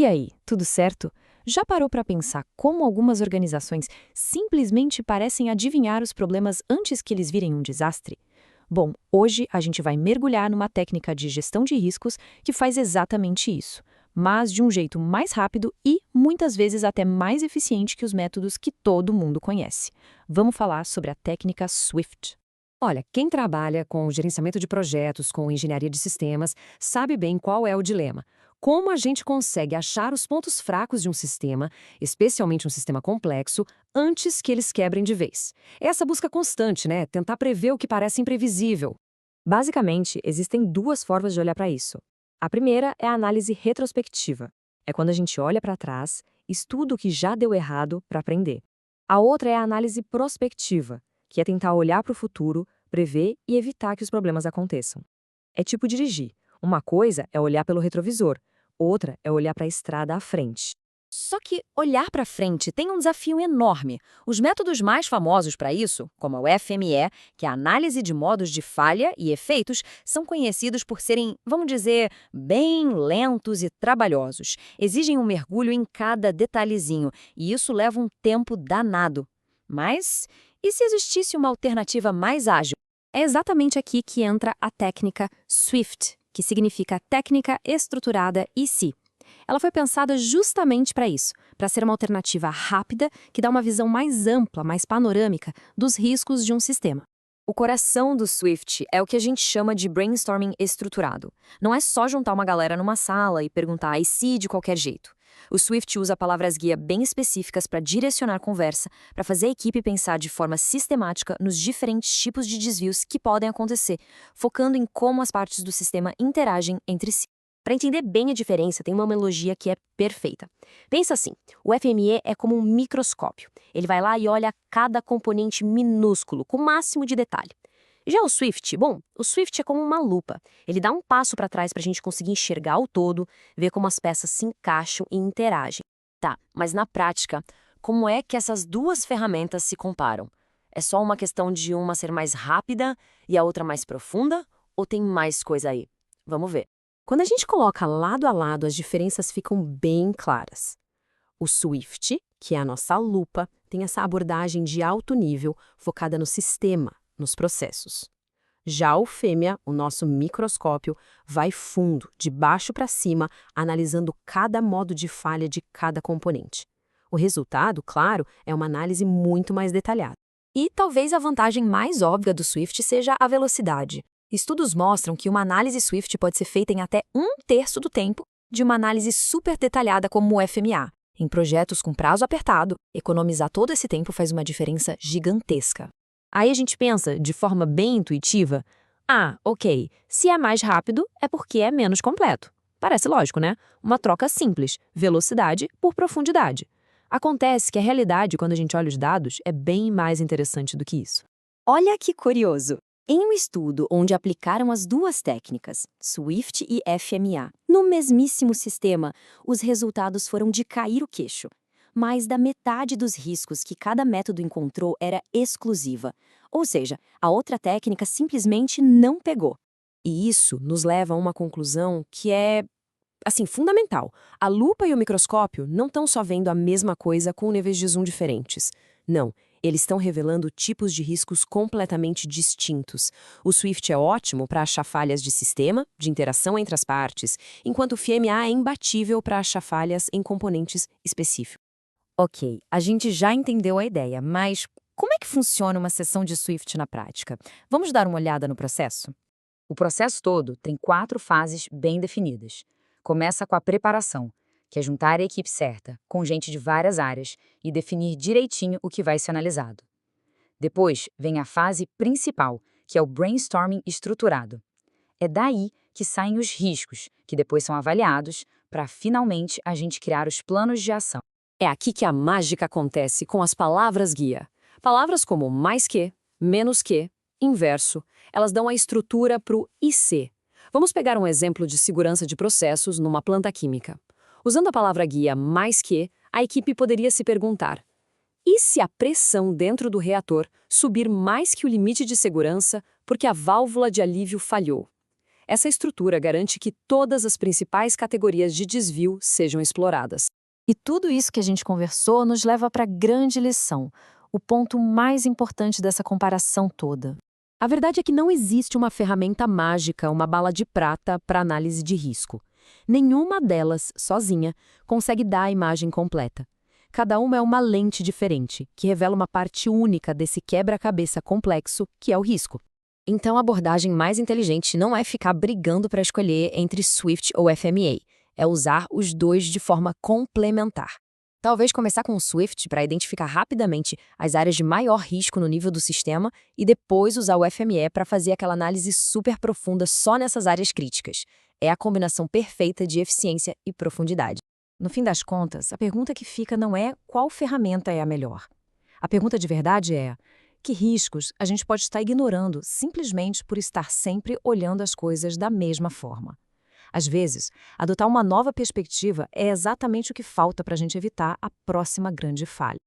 E aí, tudo certo? Já parou para pensar como algumas organizações simplesmente parecem adivinhar os problemas antes que eles virem um desastre? Bom, hoje a gente vai mergulhar numa técnica de gestão de riscos que faz exatamente isso, mas de um jeito mais rápido e, muitas vezes, até mais eficiente que os métodos que todo mundo conhece. Vamos falar sobre a técnica SWIFT. Olha, quem trabalha com gerenciamento de projetos, com engenharia de sistemas, sabe bem qual é o dilema. Como a gente consegue achar os pontos fracos de um sistema, especialmente um sistema complexo, antes que eles quebrem de vez? Essa busca constante, né? Tentar prever o que parece imprevisível. Basicamente, existem duas formas de olhar para isso. A primeira é a análise retrospectiva. É quando a gente olha para trás, estuda o que já deu errado para aprender. A outra é a análise prospectiva, que é tentar olhar para o futuro, prever e evitar que os problemas aconteçam. É tipo dirigir. Uma coisa é olhar pelo retrovisor, outra é olhar para a estrada à frente. Só que olhar para frente tem um desafio enorme. Os métodos mais famosos para isso, como o FME, que é a análise de modos de falha e efeitos, são conhecidos por serem, vamos dizer, bem lentos e trabalhosos. Exigem um mergulho em cada detalhezinho, e isso leva um tempo danado. Mas e se existisse uma alternativa mais ágil? É exatamente aqui que entra a técnica SWIFT, que significa Técnica Estruturada e-Si. Ela foi pensada justamente para isso, para ser uma alternativa rápida que dá uma visão mais ampla, mais panorâmica dos riscos de um sistema. O coração do SWIFT é o que a gente chama de brainstorming estruturado. Não é só juntar uma galera numa sala e perguntar e se de qualquer jeito. O SWIFT usa palavras-guia bem específicas para direcionar a conversa, para fazer a equipe pensar de forma sistemática nos diferentes tipos de desvios que podem acontecer, focando em como as partes do sistema interagem entre si. Para entender bem a diferença, tem uma analogia que é perfeita. Pensa assim, o FME é como um microscópio. Ele vai lá e olha cada componente minúsculo, com o máximo de detalhe. Já o SWIFT, bom, o SWIFT é como uma lupa. Ele dá um passo para trás para a gente conseguir enxergar o todo, ver como as peças se encaixam e interagem. Tá, mas na prática, como é que essas duas ferramentas se comparam? É só uma questão de uma ser mais rápida e a outra mais profunda? Ou tem mais coisa aí? Vamos ver. Quando a gente coloca lado a lado, as diferenças ficam bem claras. O SWIFT, que é a nossa lupa, tem essa abordagem de alto nível focada no sistema, nos processos. Já o FEMEA, o nosso microscópio, vai fundo, de baixo para cima, analisando cada modo de falha de cada componente. O resultado, claro, é uma análise muito mais detalhada. E talvez a vantagem mais óbvia do SWIFT seja a velocidade. Estudos mostram que uma análise SWIFT pode ser feita em até 1/3 do tempo de uma análise super detalhada como o FMA. Em projetos com prazo apertado, economizar todo esse tempo faz uma diferença gigantesca. Aí a gente pensa, de forma bem intuitiva, ok, se é mais rápido é porque é menos completo. Parece lógico, né? Uma troca simples, velocidade por profundidade. Acontece que a realidade, quando a gente olha os dados, é bem mais interessante do que isso. Olha que curioso! Em um estudo onde aplicaram as duas técnicas, SWIFT e FMA, no mesmíssimo sistema, os resultados foram de cair o queixo. Mais da metade dos riscos que cada método encontrou era exclusiva. Ou seja, a outra técnica simplesmente não pegou. E isso nos leva a uma conclusão que é, fundamental. A lupa e o microscópio não estão só vendo a mesma coisa com níveis de zoom diferentes. Não, eles estão revelando tipos de riscos completamente distintos. O SWIFT é ótimo para achar falhas de sistema, de interação entre as partes, enquanto o FMA é imbatível para achar falhas em componentes específicos. Ok, a gente já entendeu a ideia, mas como é que funciona uma sessão de SWIFT na prática? Vamos dar uma olhada no processo? O processo todo tem 4 fases bem definidas. Começa com a preparação, que é juntar a equipe certa, com gente de várias áreas, e definir direitinho o que vai ser analisado. Depois vem a fase principal, que é o brainstorming estruturado. É daí que saem os riscos, que depois são avaliados, para finalmente a gente criar os planos de ação. É aqui que a mágica acontece com as palavras-guia. Palavras como mais que, menos que, inverso, elas dão a estrutura para o IC. Vamos pegar um exemplo de segurança de processos numa planta química. Usando a palavra-guia mais que, a equipe poderia se perguntar: e se a pressão dentro do reator subir mais que o limite de segurança porque a válvula de alívio falhou? Essa estrutura garante que todas as principais categorias de desvio sejam exploradas. E tudo isso que a gente conversou nos leva para a grande lição, o ponto mais importante dessa comparação toda. A verdade é que não existe uma ferramenta mágica, uma bala de prata para análise de risco. Nenhuma delas, sozinha, consegue dar a imagem completa. Cada uma é uma lente diferente, que revela uma parte única desse quebra-cabeça complexo que é o risco. Então, a abordagem mais inteligente não é ficar brigando para escolher entre Swift ou FMA, é usar os dois de forma complementar. Talvez começar com o Swift para identificar rapidamente as áreas de maior risco no nível do sistema e depois usar o FME para fazer aquela análise super profunda só nessas áreas críticas. É a combinação perfeita de eficiência e profundidade. No fim das contas, a pergunta que fica não é qual ferramenta é a melhor. A pergunta de verdade é: que riscos a gente pode estar ignorando simplesmente por estar sempre olhando as coisas da mesma forma? Às vezes, adotar uma nova perspectiva é exatamente o que falta para a gente evitar a próxima grande falha.